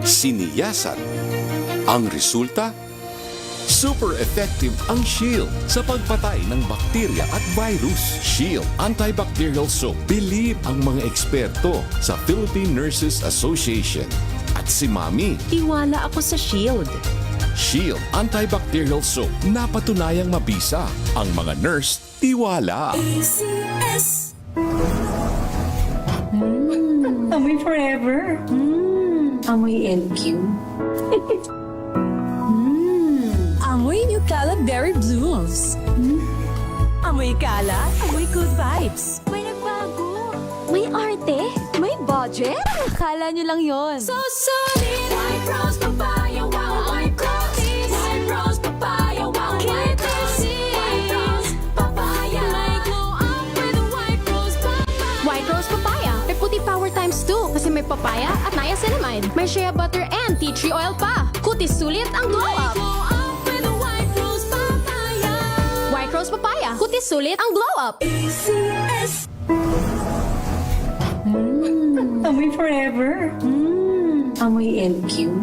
Speaker 1: siniyasan. Ang resulta? Super effective ang Shield sa pagpatay ng bakterya at virus. Shield Antibacterial Soap. Believe ang mga eksperto sa Philippine Nurses Association. At si Mami.
Speaker 2: Tiwala ako sa Shield.
Speaker 1: Shield Antibacterial Soap. Napatunayang mabisa. Ang mga nurse, tiwala.
Speaker 21: ACS.
Speaker 2: Amoy forever. Amoy LQ.
Speaker 21: Amoy New Caleb Berry Blooms. Amoy kala, amoy good vibes.
Speaker 5: May nagbago. May arte. May budget. Akala nyo lang yon.
Speaker 21: So solid. White Rose Papaya, wow, White Rose. White Rose Papaya, wow, White Rose. White Rose Papaya. May glow up with a White Rose Papaya.
Speaker 2: White Rose Papaya. May puti power times 2 kasi may papaya at niacinamide. May shea butter and tea tree oil pa. Kutis sulit ang glow up. White Rose Papaya. Kutis sulit ang glow up.
Speaker 21: ACS.
Speaker 2: Amoy forever. Amoy LQ.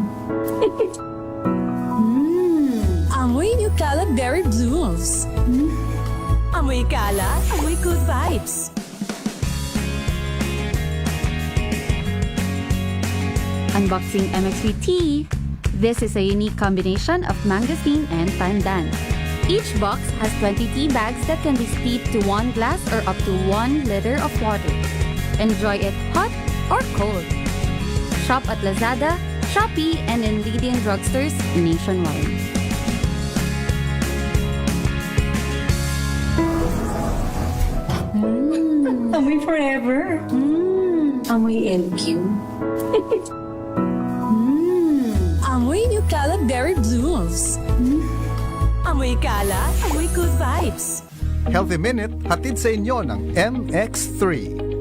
Speaker 21: Amoy New Caleb Berry Blooms. Amoy kala, amoy good vibes.
Speaker 3: Unboxing MX3 tea. This is a unique combination of mangosteen and pandan. Each box has 20 tea bags that can be steeped to 1 glass or up to 1 liter of water. Enjoy it hot or cold. Shop at Lazada, Shopee, and in leading drugstores nationwide.
Speaker 2: Amoy forever. Amoy LQ.
Speaker 21: Amoy New Caleb Berry Blooms. Amoy kala, amoy good vibes.
Speaker 23: Healthy Minute, hatid sa inyo ng MX3.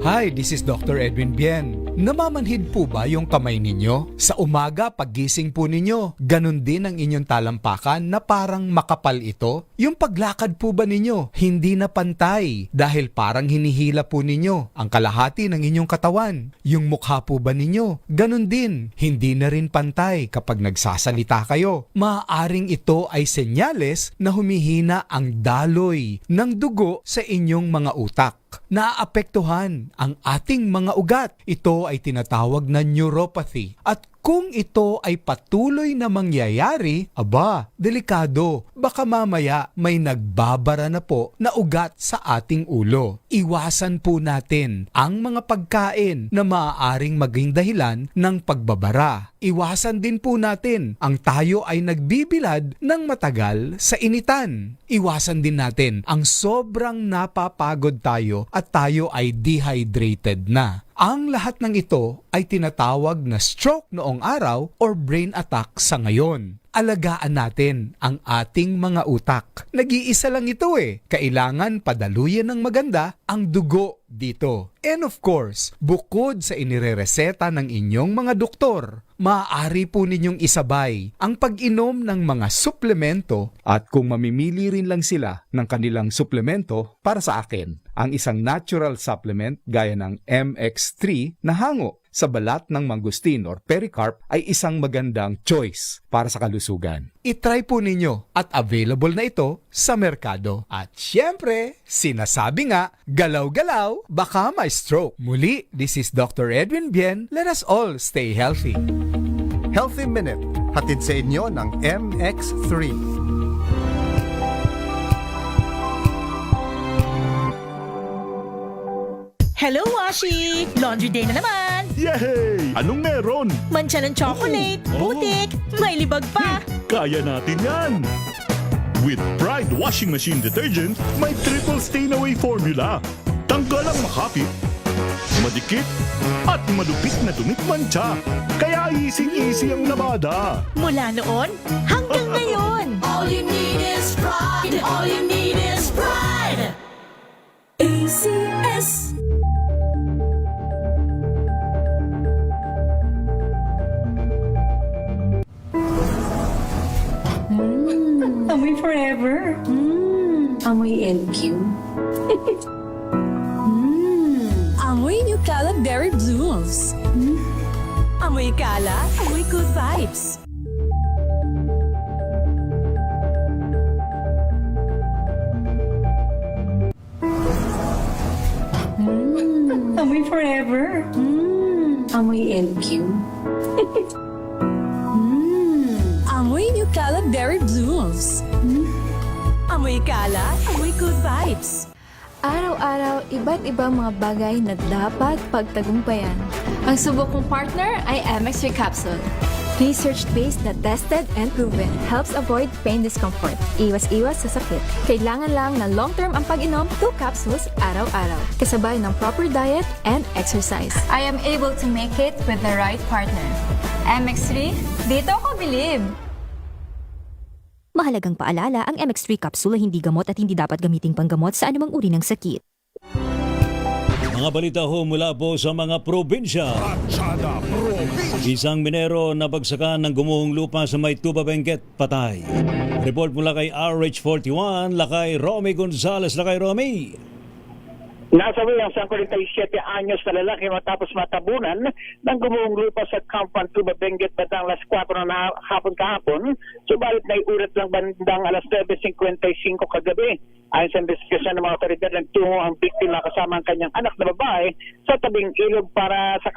Speaker 24: Hi, this is Dr. Edwin Bien. Namamanhid po ba yung kamay ninyo? Sa umaga, paggising po ninyo, ganun din ang inyong talampakan na parang makapal ito? Yung paglakad po ba ninyo, hindi na pantay dahil parang hinihila po ninyo ang kalahati ng inyong katawan? Yung mukha po ba ninyo, ganun din, hindi na rin pantay kapag nagsasalita kayo? Maaaring ito ay senyales na humihina ang daloy ng dugo sa inyong mga utak. Naaapektuhan ang ating mga ugat. Ito ay tinatawag na neuropathy. At kung ito ay patuloy na mangyayari, aba, delikado. Baka mamaya may nagbabara na po na ugat sa ating ulo. Iwasan po natin ang mga pagkain na maaaring maging dahilan ng pagbabara. Iwasan din po natin ang tayo ay nagbibilad ng matagal sa initan. Iwasan din natin ang sobrang napapagod tayo at tayo ay dehydrated na. Ang lahat ng ito ay tinatawag na stroke noong araw or brain attack sa ngayon. Alagaan natin ang ating mga utak. Nag-iisa lang ito eh. Kailangan padaluyan ng maganda ang dugo dito. And of course, bukod sa inirereseta ng inyong mga doktor, maaari po ninyong isabay ang pag-inom ng mga suplemento at kung mamimili rin lang sila ng kanilang suplemento para sa akin, ang isang natural supplement gaya ng MX3 na hango sa balat ng mangustin or pericarp ay isang magandang choice para sa kalusugan. I-try po ninyo at available na ito sa merkado. At syempre, sinasabi nga, galaw-galaw, baka may stroke. Muli, this is Dr. Edwin Bien. Let us all stay healthy.
Speaker 23: Healthy Minute, hatid sa inyo ng MX3.
Speaker 4: Hello, Washi! Laundry day na naman!
Speaker 1: Yay! Anong meron?
Speaker 4: Mancha ng chocolate, putik, may libag pa!
Speaker 1: Kaya natin yan! With Pride Washing Machine Detergent, may triple stain-away formula. Tanggalang makapit, madikit, at malupit na dumit-mancha. Kaya easy-easy ang labada.
Speaker 4: Mula noon hanggang ngayon!
Speaker 21: All you need is pride. All you need is pride. ACS.
Speaker 8: Amoy forever. Amoy LQ.
Speaker 21: Amoy New Cala Berry Blooms.
Speaker 4: Amoy kala, amoy good vibes.
Speaker 8: Amoy forever. Amoy LQ.
Speaker 21: Amoy New Cala Berry Blooms.
Speaker 4: Amoy kala, amoy good vibes.
Speaker 9: Araw-araw, iba't ibang mga bagay na dapat pagtagumpayan. Ang subok kong partner ay MX3 Capsule. Research-based na tested and proven. Helps avoid pain discomfort. Iwas-iwas sa sakit. Kailangan lang na long-term ang pag-inom 2 capsules araw-araw. Kasabay ng proper diet and exercise. I am able to make it with the right partner. MX3, dito ako bilib!
Speaker 11: Mahalagang paalala, ang MX3 capsule ay hindi gamot at hindi dapat gamiting panggamot sa anumang uri ng sakit.
Speaker 6: Mga balita ho mula po sa mga probinsya. Isang minero na bagsakan ng gumuhong lupa sa may Tuba Benguet, patay. Report mula kay RH41, Lakay Romy Gonzales. Lakay Romy.
Speaker 25: Nasawi ang 57 anyos na lalaki matapos matabunan ng gumuhong lupa sa Kampan Tuba Benguet batang alas 4 na hapon kahapon. Subalit na iulat lang bandang alas 9:55 kagabi. Ayon sa investigasyon ng mga otoridad, nagtungo ang biktima kasama ang kanyang anak na babae sa tabing ilog para sa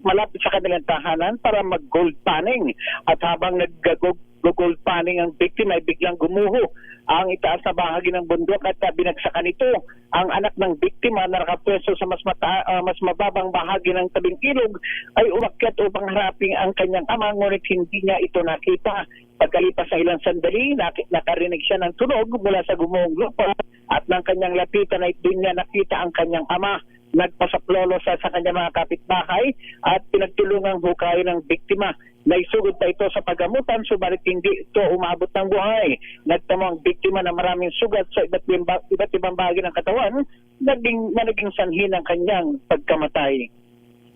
Speaker 25: malapit sa kanilang tahanan para mag-gold panning. At habang nag-gold panning ang biktima ay biglang gumuho ang itaas na bahagi ng bundok at binagsakan ito. Ang anak ng biktima na nakapwesto sa mas mababang bahagi ng tabing ilog ay umakyat upang harapin ang kanyang ama, ngunit hindi niya ito nakita. Pagkalipas ng ilang sandali, nakarinig siya ng tunog mula sa gumuhong lupa at ng kanyang lapitan ay doon niya nakita ang kanyang ama. Nagpasaplolo sa kanyang mga kapitbahay at pinagtulungang hukay ng biktima. Naisugod pa ito sa paggamutan, subalit hindi ito umabot ng buhay. Nagtamo ang biktima na maraming sugat sa iba't ibang bahagi ng katawan na naging sanhi ng kanyang pagkamatay.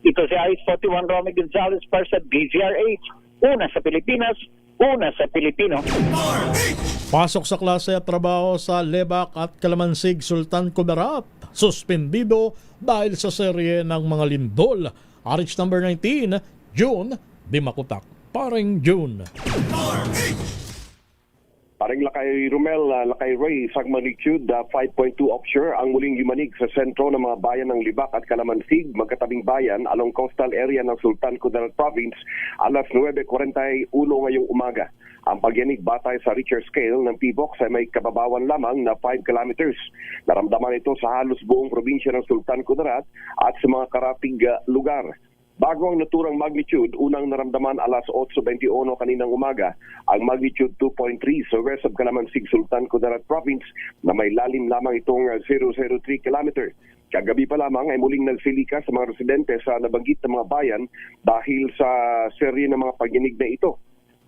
Speaker 25: Ito si Ice 41 Romy Gonzales para sa DZRH. Una sa Pilipinas, una sa Pilipino.
Speaker 7: Pasok sa klase at trabaho sa Lebac at Kalamansig, Sultan Kudarat. Suspendido dahil sa serye ng mga lindol. RH number 19, June, Dimakutak. Paring June.
Speaker 26: Paring Lakay Romel, Lakay Ray, sa magnitude 5.2 offshore ang muling yumanig sa sentro ng mga bayan ng Libac at Kalamansig, magkatabing bayan along coastal area ng Sultan Kudarat Province alas 9:41 ngayong umaga. Ang pagyanig batay sa Richter scale ng PBOX ay may kababawan lamang na 5 kilometers. Naramdaman ito sa halos buong probinsya ng Sultan Kudarat at sa mga karatig lugar. Bago ang naturang magnitude, unang naramdaman alas 8:21 kaninang umaga, ang magnitude 2.3 sa west of Kalamansig, Sultan Kudarat Province na may lalim lamang itong 003 kilometer. Kagabi pa lamang ay muling nagsilika sa mga residente sa nabanggit na mga bayan dahil sa serye ng mga pagyanig na ito.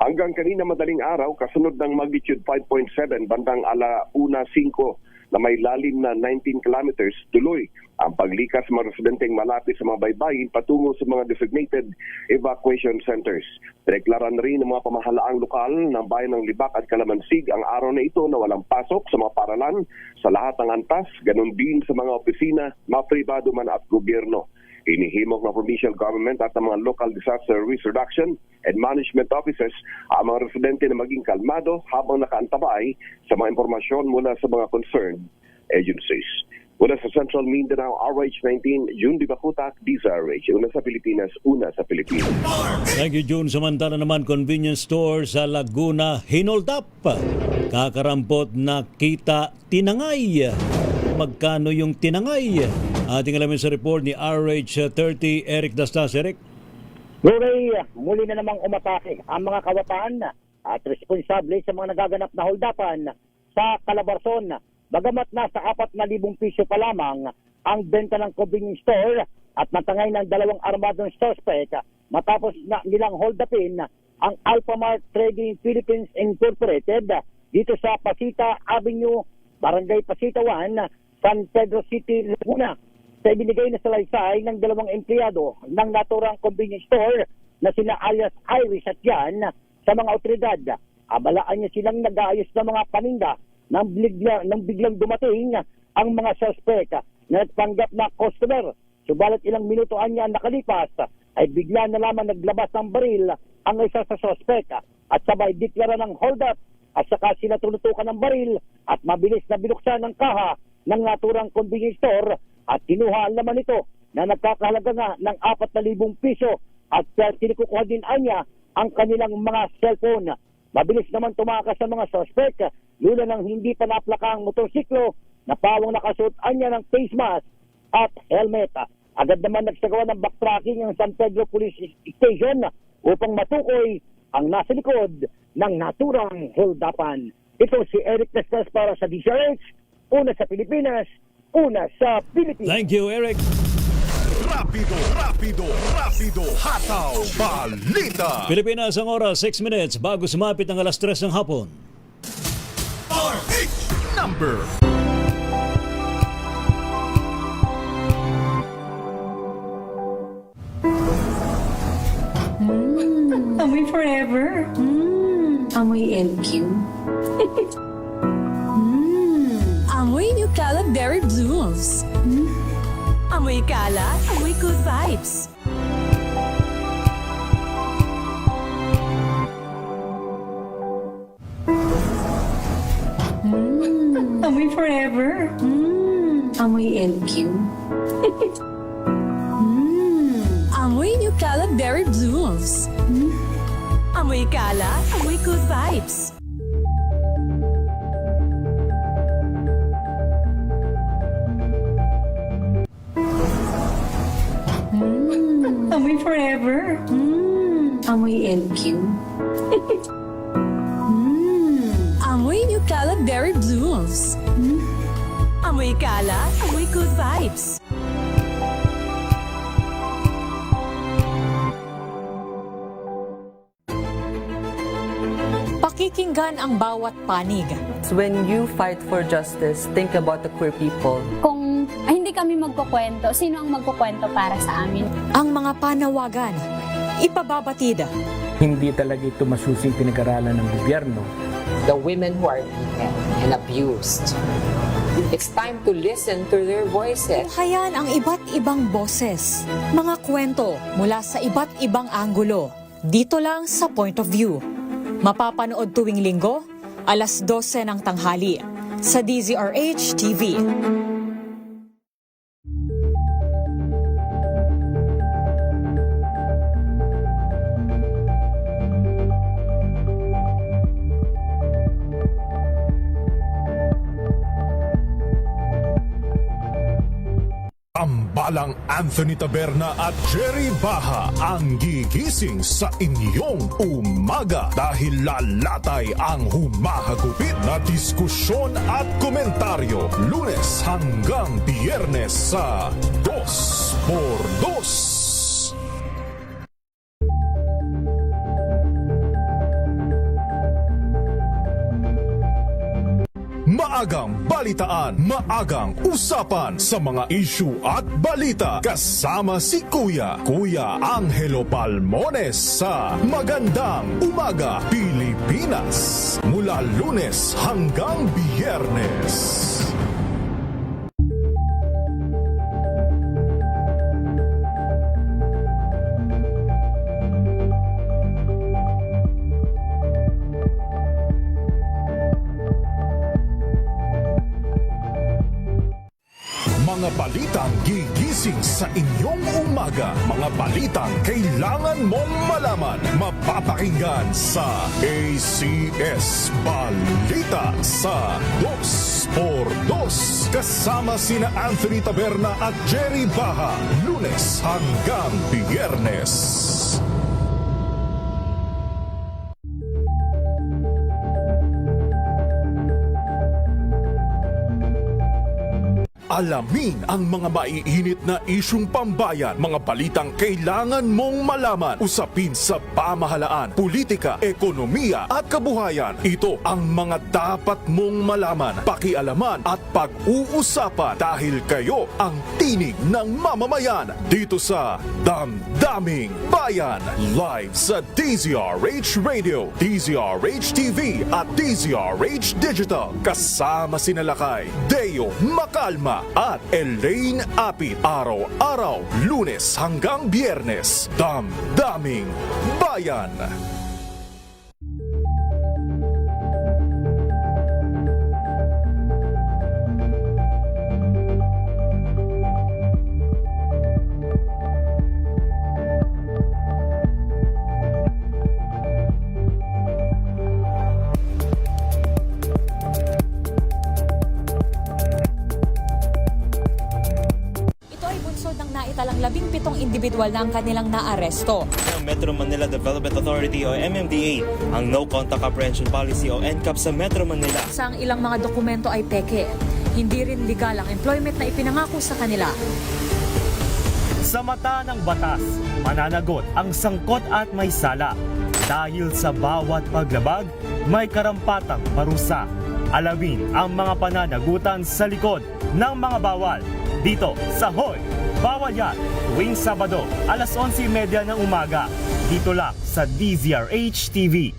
Speaker 26: Hanggang kanina madaling araw, kasunod ng magnitude 5.7 bandang 1:05 na may lalim na 19 kilometers, tuloy ang paglikas sa mga residenteng malapit sa mga baybayin patungo sa mga designated evacuation centers. Deklaran rin ng mga pamahalaang lokal ng bayan ng Libac at Kalamansig ang araw na ito na walang pasok sa mga paralan sa lahat ng antas, ganun din sa mga opisina, mga pribado man at gobyerno. Inihimok ng provincial government at ng mga local disaster risk reduction and management offices ang mga residente na maging kalmado habang nakaantabay sa mga impormasyon mula sa mga concerned agencies. Mula sa Central Mindanao, RH19, June Di Bacuta, DZRH. Una sa Pilipinas, una sa Pilipinas.
Speaker 6: Thank you, June. Samantala naman, convenience store sa Laguna, hinold up. Kakarampot na kita tinangay. Magkano yung tinangay? Ating alamin sa report ni RH30, Eric Dastas. Eric?
Speaker 20: Rory, muli na namang umatake ang mga kawataan at responsable sa mga nagaganap na holdapan sa Calabarzon. Bagamat nasa 4,000 piso pa lamang ang benta ng convenience store at natangay ng 2 armadong suspect matapos na nilang holdapin ang Alphamart Trading Philippines Incorporated dito sa Pasita Avenue, Barangay Pasita 1, San Pedro City, Laguna. Sa ibinigay na salaysay ng 2 empleyado ng naturang convenience store na sina alias Iris at Jan sa mga otoridad. Abalaan niya silang nag-aayos ng mga paninda nang biglang dumating ang mga suspect na nagpanggap na customer. Subalit ilang minuto niya nakalipas ay bigla na lamang naglabas ng baril ang isa sa suspect at sabay deklara ng hold up at saka sila tunutukan ng baril at mabilis na binuksan ng kaha ng naturang convenience store at kinuha ang laman nito na nagkakahalaga nga ng 4,000 piso at tinikukuha din niya ang kanilang mga cellphone. Mabilis naman tumakas sa mga suspect, lula nang hindi pa naplaka ang motorsiklo na pawang nakasuot niya ng face mask at helmet. Agad naman nagsagawa ng backtracking ang San Pedro Police Station upang matukoy ang nasa likod ng naturang holdapan. Ito si Eric Testas para sa DZRH, una sa Pilipinas, una sa Pilipinas.
Speaker 6: Thank you, Eric.
Speaker 1: Rapido, hataw, balita.
Speaker 6: Pilipinas ang oras, 6 minutes bago sumapit ang alas 3 ng hapon.
Speaker 1: RH number.
Speaker 8: Amoy forever. Amoy LQ.
Speaker 21: Amoy New Cala Berry Blooms. Amoy Cala, amoy good vibes.
Speaker 8: Amoy forever. Amoy LQ.
Speaker 21: Amoy New Cala Berry Blooms. Amoy Cala, amoy good vibes.
Speaker 8: Amoy forever. Amoy LQ.
Speaker 21: Amoy New Cala Berry Blooms. Amoy Cala, amoy good vibes.
Speaker 10: Pakikinggan ang bawat panig.
Speaker 12: When you fight for justice, think about the queer people.
Speaker 13: Kung hindi kami magkukwento, sino ang magkukwento para sa amin?
Speaker 10: Ang mga panawagan, ipababatid.
Speaker 14: Hindi talaga ito masusing pinag-aralan ng gobyerno.
Speaker 16: The women who are beaten and abused. It's time to listen to their voices.
Speaker 10: Tunghayan ang iba't ibang boses. Mga kwento mula sa iba't ibang anggulo. Dito lang sa Point of View. Mapapanood tuwing linggo, alas 12 ng tanghali sa DZRH TV.
Speaker 1: Tambalang Anthony Taberna at Jerry Baha ang gigising sa inyong umaga dahil lalatay ang humahagupit na diskusyon at komentaryo Lunes hanggang Biyernes sa 2x2. Maagang balitaan, maagang usapan sa mga issue at balita kasama si Kuya Angelo Palmones sa Magandang Umaga Pilipinas mula Lunes hanggang Biyernes. Gising sa inyong umaga, mga balitang kailangan mong malaman. Mapapakinggan sa ACS Balita sa 2x2. Kasama sina Anthony Taberna at Jerry Baha, Lunes hanggang Biyernes. Alamin ang mga maiinit na isyung pambayan, mga balitang kailangan mong malaman, usapin sa pamahalaan, politika, ekonomiya at kabuhayan. Ito ang mga dapat mong malaman, pakialaman at pag-uusapan dahil kayo ang tinig ng mamamayan dito sa Damdaming Bayan. Live sa DZRH Radio, DZRH TV at DZRH Digital. Kasama sina Lakay, Deo Macalma at Elaine Apit. Araw-araw, Lunes hanggang Biyernes. Damdaming Bayan.
Speaker 10: Naitalang 17 individual na ang kanilang naaresto.
Speaker 5: Ng Metro Manila Development Authority o MMDA ang No Contact Apprehension Policy o NCAP sa Metro Manila.
Speaker 10: Sa ang ilang mga dokumento ay peke, hindi rin legal ang employment na ipinangako sa kanila.
Speaker 15: Sa mata ng batas, mananagot ang sangkot at may sala. Dahil sa bawat paglabag, may karampatang parusa. Alamin ang mga pananagutan sa likod ng mga bawal. Dito sa Hoy! Bawal Yan, tuwing Sabado, alas 11:30 ng umaga. Dito lang sa DZRH TV.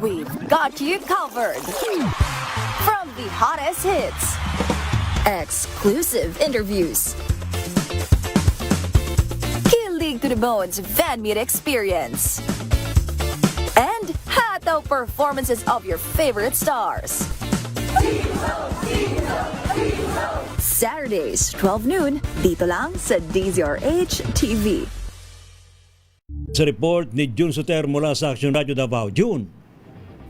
Speaker 17: We've got you covered. From the hottest hits, exclusive interviews, kilig to the bones fan meet experience, and hataw performances of your favorite stars. Saturdays, 12 noon, dito lang sa DZRH TV.
Speaker 6: Sa report ni June Soter mula sa Action Radio Davao. June.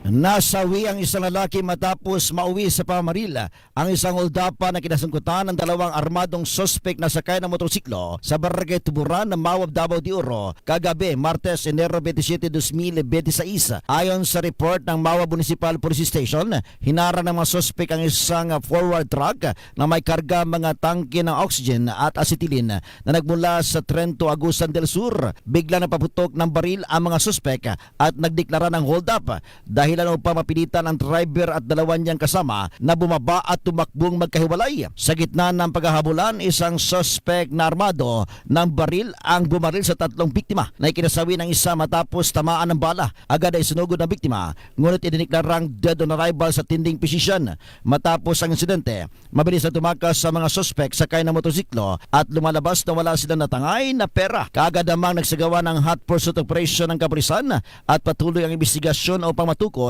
Speaker 18: Nasawi ang isang lalaki matapos mauwi sa pamarila ang isang holdapa na kinasangkutan ng dalawang armadong sospek na sakay ng motorsiklo sa Barangay Tuburan ng Mawab, Davao de Oro kagabi, Martes, Enero 27, 2026. Ayon sa report ng Mawab Municipal Police Station, hinarang ng mga sospek ang isang forward truck na may karga mga tangke ng oxygen at acetylene na nagmula sa Trento, Agusan del Sur. Bigla napaputok ng baril ang mga sospek at nagdeklara ng hold up dahil upang mapilitan ang driver at dalawa niyang kasama na bumaba at tumakbong magkahiwalay. Sa gitna ng paghahabulan, isang suspect na armado ng baril ang bumaril sa tatlong biktima na ikinasawi ng isa matapos tamaan ng bala. Agad ay sinugod ng biktima, ngunit idiniklarang dead on arrival sa tinding posisyon. Matapos ang insidente, mabilis na tumakas sa mga suspect sakay ng motorsiklo at lumalabas na wala silang natangay na pera. Kaagad namang nagsagawa ng hot pursuit operation ng kapulisan at patuloy ang investigasyon upang matukoy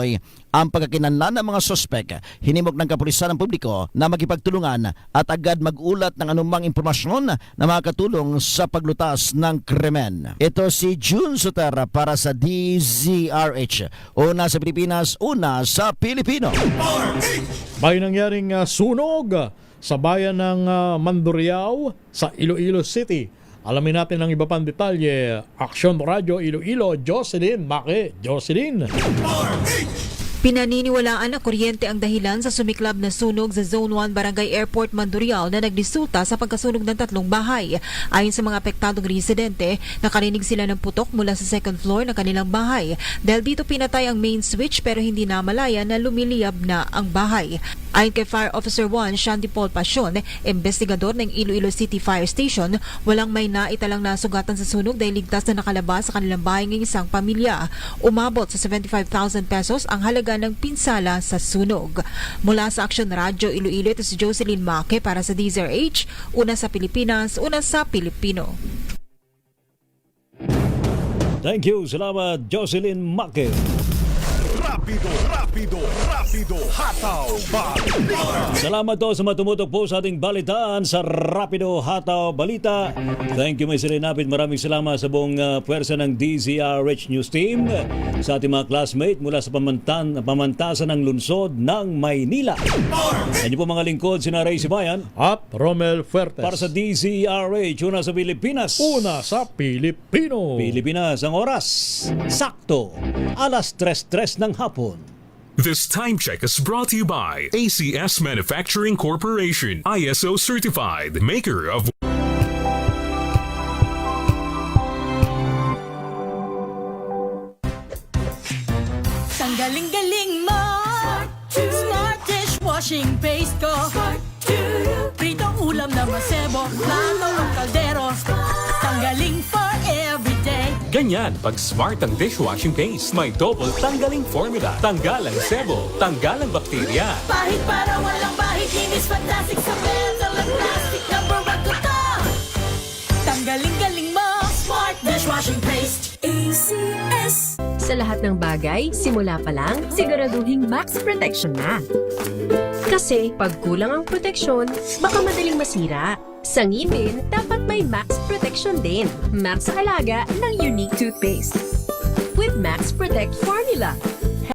Speaker 18: ang pagkakinanlan ng mga sospek. Hinimok ng kapulisan ng publiko na magipagtulungan at agad mag-ulat ng anumang impormasyon na makakatulong sa paglutas ng krimen. Ito si June Sotera para sa DZRH. Una sa Pilipinas, una sa Pilipino.
Speaker 7: May nangyaring sunog sa bayan ng Mandurriao sa Iloilo City. Alamin natin ang iba pang detalye. Action Radio Iloilo, Jocelyn Make. Jocelyn.
Speaker 11: Pinaniniwalaan na kuryente ang dahilan sa sumiklab na sunog sa Zone 1 Barangay Airport Mandurriao na nagresulta sa pagkasunog ng 3 bahay. Ayon sa mga apektadong residente, nakarinig sila ng putok mula sa second floor ng kanilang bahay. Dahil dito pinatay ang main switch pero hindi namalaya na lumiliyab na ang bahay. Ayon kay Fire Officer 1 Shandy Paul Pasion, investigador ng Iloilo City Fire Station, walang may naitalang nasugatan sa sunog dahil ligtas na nakalabas sa kanilang bahay ng isang pamilya. Umabot sa 75,000 pesos ang halaga ng pinsala sa sunog. Mula sa Action Radio Iloilo, ito si Jocelyn Make para sa DZRH, una sa Pilipinas, una sa Pilipino.
Speaker 6: Thank you. Salamat, Jocelyn Make.
Speaker 1: Rapido, Hataw Balita.
Speaker 6: Salamat to sa matumutok po sa ating balitaan sa Rapido Hataw Balita. Thank you, Mr. Renapit. Maraming salamat sa buong puwersa ng DZRH News Team, sa ating mga classmate mula sa pamantasan ng lungsod ng Maynila. Yan po mga lingkod, sina Ray Sibayan
Speaker 7: At Romel Fuertes.
Speaker 6: para sa DZRH, una sa Pilipinas.
Speaker 7: Una sa Pilipino.
Speaker 6: Pilipinas, ang oras, sakto, alas 3:03 ng hapon.
Speaker 2: This time check is brought to you by ACS Manufacturing Corporation, ISO certified, maker of
Speaker 4: Tanggaling-galing mo Smart dishwashing paste ko Pritong ulam na masebo Plano o kaldero Tanggaling for everyday.
Speaker 2: ganyan pag smart ang dishwashing paste. May double tanggaling formula. Tanggal ang sebo, tanggal ang bakterya.
Speaker 4: Bahit para walang bahit Linis fantastic sa metal at plastic Number 1 ko to Tanggaling-galing mo Smart dishwashing paste ACS.
Speaker 3: Sa lahat ng bagay, simula pa lang, siguraduhing max protection na. Kasi pag kulang ang proteksyon, baka madaling masira. Sa ngipin, dapat may max protection din. Max sa alaga ng unique toothpaste. With Max Protect Formula,